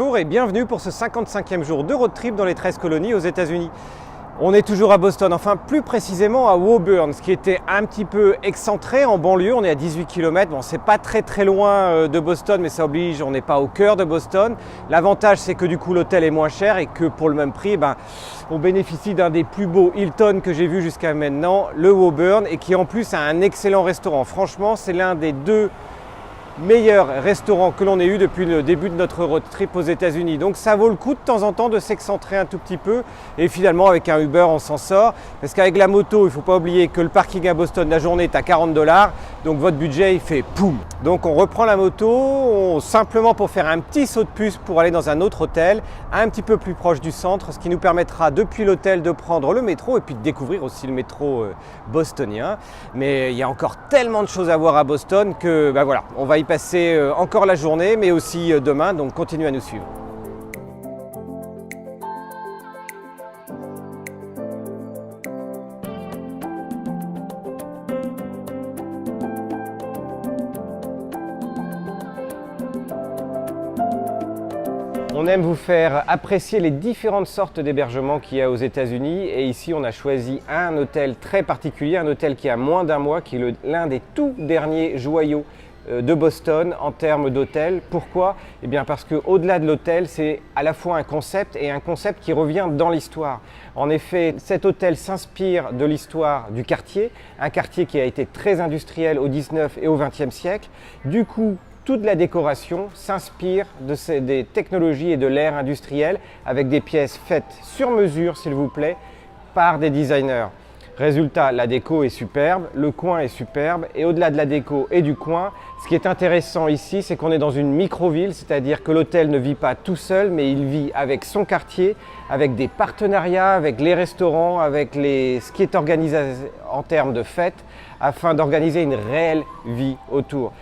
Bonjour et bienvenue pour ce 55e jour de road trip dans les 13 colonies aux États-Unis. On est toujours à Boston, enfin plus précisément à Woburn, ce qui était un petit peu excentré en banlieue. On est à 18 km, bon c'est pas très loin de Boston, mais ça oblige, on n'est pas au cœur de Boston. L'avantage c'est que du coup l'hôtel est moins cher et que pour le même prix, on bénéficie d'un des plus beaux Hilton que j'ai vu jusqu'à maintenant, le Woburn, et qui en plus a un excellent restaurant. Franchement, c'est l'un des deux meilleur restaurant que l'on ait eu depuis le début de notre road trip aux États-Unis. Donc ça vaut le coup de temps en temps de s'excentrer un tout petit peu et finalement avec un Uber on s'en sort parce qu'avec la moto il ne faut pas oublier que le parking à Boston la journée est à 40 $, donc votre budget il fait poum. Donc on reprend la moto simplement pour faire un petit saut de puce pour aller dans un autre hôtel un petit peu plus proche du centre, ce qui nous permettra depuis l'hôtel de prendre le métro et puis de découvrir aussi le métro bostonien. Mais il y a encore tellement de choses à voir à Boston que voilà, on va y passer encore la journée mais aussi demain, donc continuez à nous suivre. On aime vous faire apprécier les différentes sortes d'hébergements qu'il y a aux États-Unis et ici on a choisi un hôtel très particulier, un hôtel qui a moins d'un mois, qui est l'un des tout derniers joyaux de Boston en termes d'hôtel. Pourquoi ? Eh bien parce qu'au-delà de l'hôtel, c'est à la fois un concept et un concept qui revient dans l'histoire. En effet, cet hôtel s'inspire de l'histoire du quartier, un quartier qui a été très industriel au 19 et au 20e siècle. Du coup, toute la décoration s'inspire des technologies et de l'ère industrielle avec des pièces faites sur mesure, s'il vous plaît, par des designers. Résultat, la déco est superbe, le coin est superbe et au-delà de la déco et du coin, ce qui est intéressant ici, c'est qu'on est dans une micro-ville, c'est-à-dire que l'hôtel ne vit pas tout seul, mais il vit avec son quartier, avec des partenariats, avec les restaurants, avec ce qui est organisé en termes de fêtes, afin d'organiser une réelle vie autour.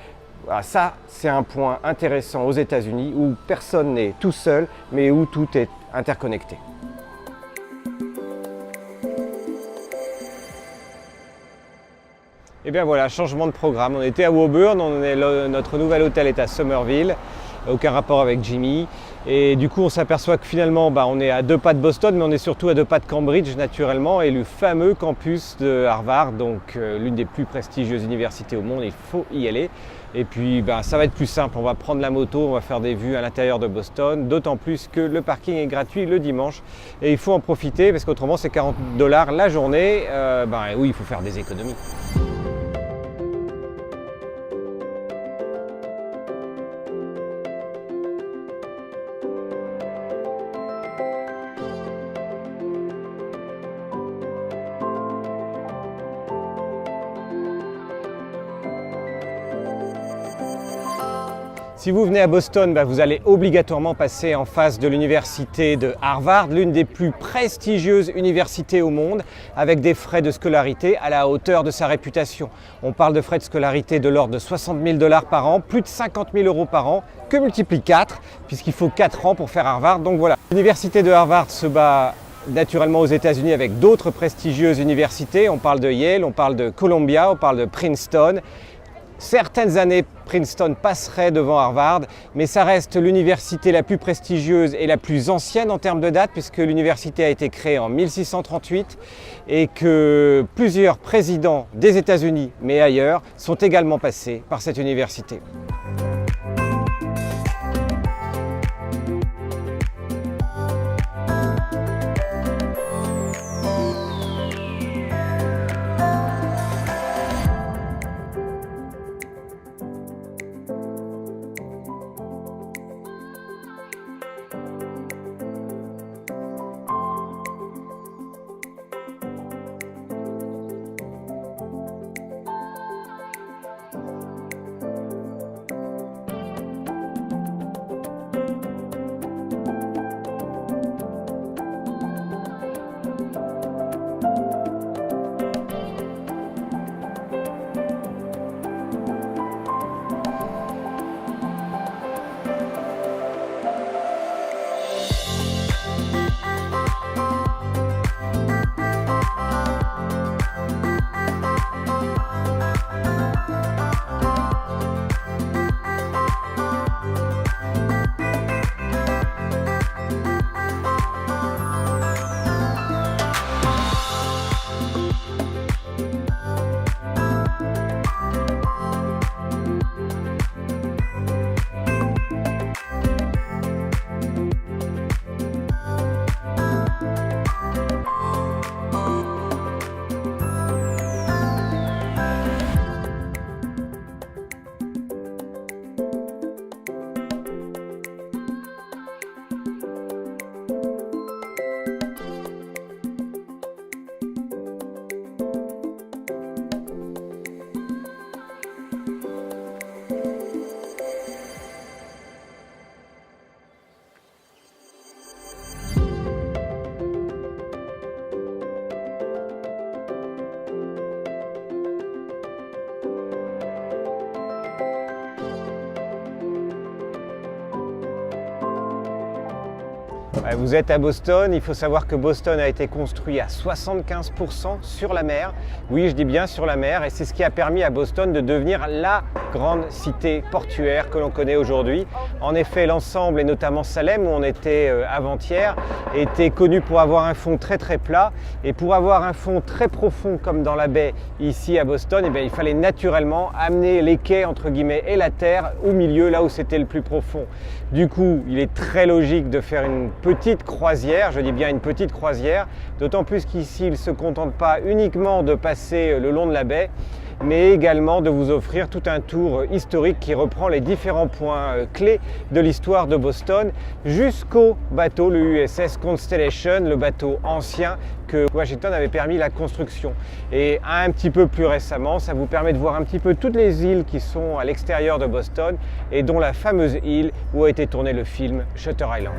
Voilà, ça, c'est un point intéressant aux États-Unis où personne n'est tout seul, mais où tout est interconnecté. Et bien voilà, changement de programme. On était à Woburn, notre nouvel hôtel est à Somerville, aucun rapport avec Jimmy. Et du coup, on s'aperçoit que finalement, on est à 2 pas de Boston, mais on est surtout à 2 pas de Cambridge naturellement, et le fameux campus de Harvard, donc l'une des plus prestigieuses universités au monde, il faut y aller. Et puis ça va être plus simple, on va prendre la moto, on va faire des vues à l'intérieur de Boston, d'autant plus que le parking est gratuit le dimanche. Et il faut en profiter parce qu'autrement c'est 40 $ la journée, oui il faut faire des économies. Si vous venez à Boston, vous allez obligatoirement passer en face de l'université de Harvard, l'une des plus prestigieuses universités au monde, avec des frais de scolarité à la hauteur de sa réputation. On parle de frais de scolarité de l'ordre de 60 000 $ par an, plus de 50 000 € par an, que multiplie 4, puisqu'il faut 4 ans pour faire Harvard. Donc voilà, l'université de Harvard se bat naturellement aux États-Unis avec d'autres prestigieuses universités. On parle de Yale, on parle de Columbia, on parle de Princeton. Certaines années, Princeton passerait devant Harvard, mais ça reste l'université la plus prestigieuse et la plus ancienne en termes de date, puisque l'université a été créée en 1638 et que plusieurs présidents des États-Unis, mais ailleurs, sont également passés par cette université. Vous êtes à Boston, il faut savoir que Boston a été construit à 75% sur la mer. Oui, je dis bien sur la mer, et c'est ce qui a permis à Boston de devenir la grande cité portuaire que l'on connaît aujourd'hui. En effet, l'ensemble, et notamment Salem, où on était avant-hier, était connu pour avoir un fond très très plat. Et pour avoir un fond très profond comme dans la baie ici à Boston, eh bien, il fallait naturellement amener les quais entre guillemets et la terre au milieu, là où c'était le plus profond. Du coup, il est très logique de faire une petite croisière, je dis bien une petite croisière, d'autant plus qu'ici il ne se contente pas uniquement de passer le long de la baie, mais également de vous offrir tout un tour historique qui reprend les différents points clés de l'histoire de Boston jusqu'au bateau, le USS Constellation, le bateau ancien que Washington avait permis la construction. Et un petit peu plus récemment, ça vous permet de voir un petit peu toutes les îles qui sont à l'extérieur de Boston et dont la fameuse île où a été tourné le film Shutter Island.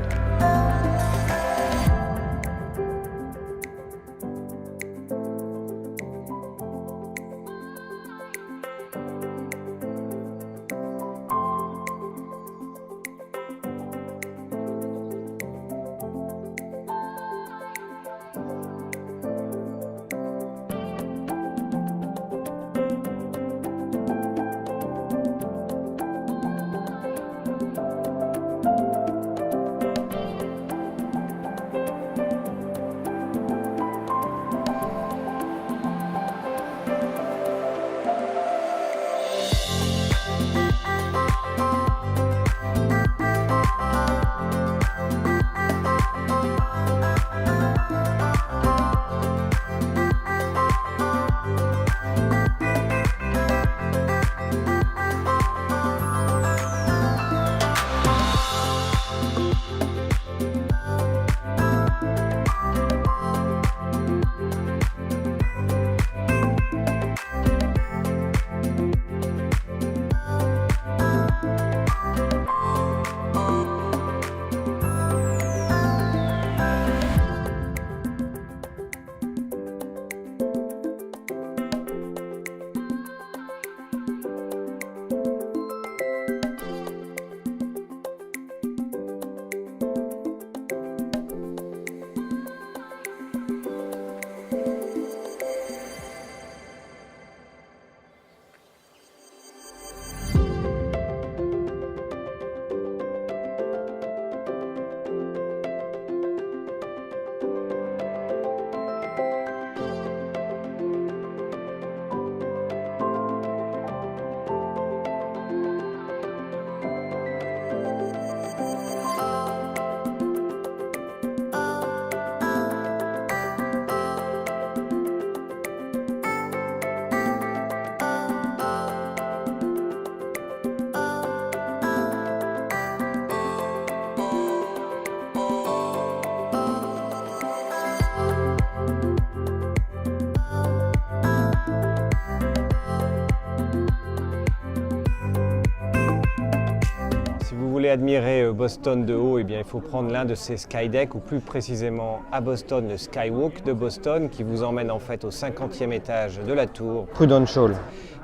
Admirer Boston de haut, eh bien, il faut prendre l'un de ces skydecks, ou plus précisément à Boston, le Skywalk de Boston, qui vous emmène en fait au 50e étage de la tour Prudential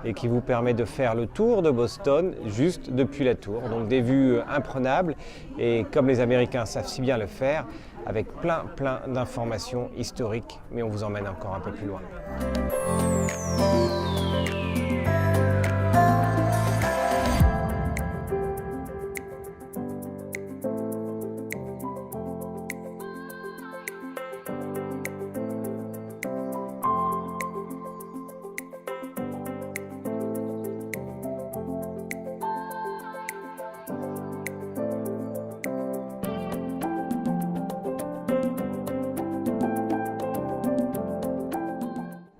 et qui vous permet de faire le tour de Boston juste depuis la tour. Donc des vues imprenables et comme les Américains savent si bien le faire, avec plein d'informations historiques, mais on vous emmène encore un peu plus loin.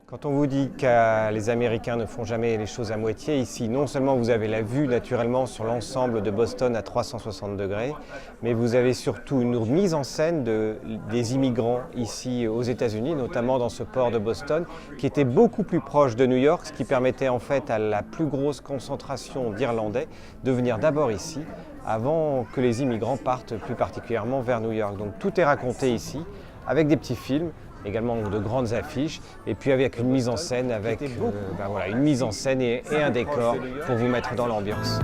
Quand on vous dit que les Américains ne font jamais les choses à moitié, ici non seulement vous avez la vue naturellement sur l'ensemble de Boston à 360 degrés, mais vous avez surtout une mise en scène des immigrants ici aux États-Unis, notamment dans ce port de Boston, qui était beaucoup plus proche de New York, ce qui permettait en fait à la plus grosse concentration d'Irlandais de venir d'abord ici, avant que les immigrants partent plus particulièrement vers New York. Donc tout est raconté ici, avec des petits films, également de grandes affiches, et puis avec une mise en scène, avec une mise en scène et un décor pour vous mettre dans l'ambiance.